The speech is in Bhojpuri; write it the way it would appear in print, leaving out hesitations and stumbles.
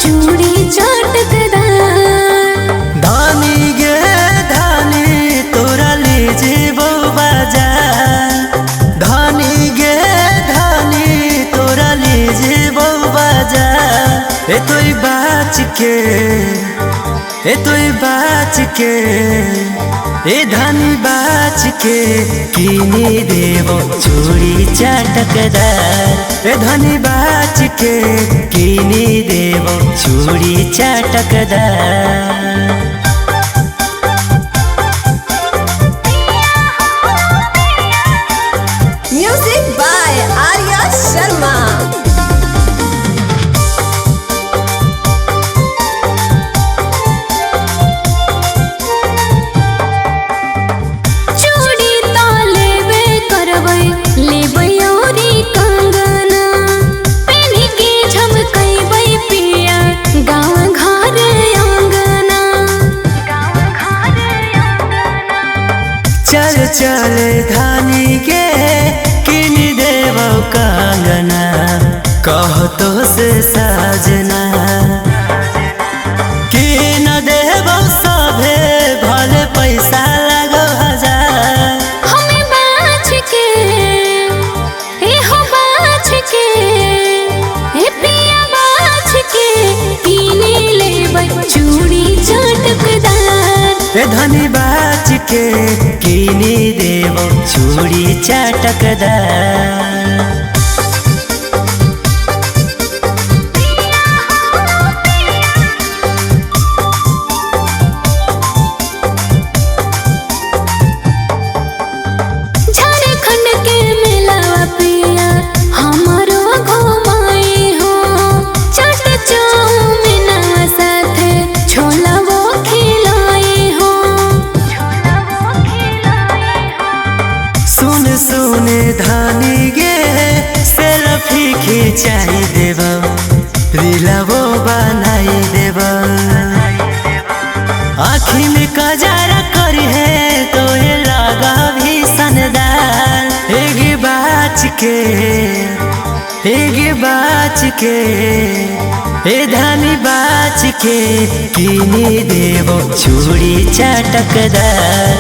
चूड़ी चटकदार। धानी गे धानी तोरा ले जेबो बाजार। धानी गे धानी तोरा ले जेबो बाजार। ए तोई बाच के ए तोई बाच के ए धानी बाच के किनी देबो चूड़ी चटकदार। ए धानी बाच के किनी देबो चूड़ी चटकदार। Music by Arya Sharma. चूड़ी तो लेबे करबै, लेबै औरी कंगना। पेन्ही के झमकैबै पिया गाँव घर आंगना। चल चल धानी के किन देबो कंगना। कहतो से साजना किन देबो सभे भले पैसा लगो हजार। हमें बाछ के हो बाछ के पिया बाछ के किने लेबै चूड़ी चटकदार। ए धनी बाच के किनी देबो चूड़ी चटकदार। झारखंड के मेलावा पिया हमरो घुमाई हो। चाट चाउमीनवा साथे छोलावो खिलाई हो। सुन सुन धानी गे सेल्फी खिंचाई देबो रीलवो बनाई देबो। आँखी में कजरा करी है तो ये लगा भी सनदार। एगे बाच के ए धानी बाच के किनी देबो चूड़ी चटकदार।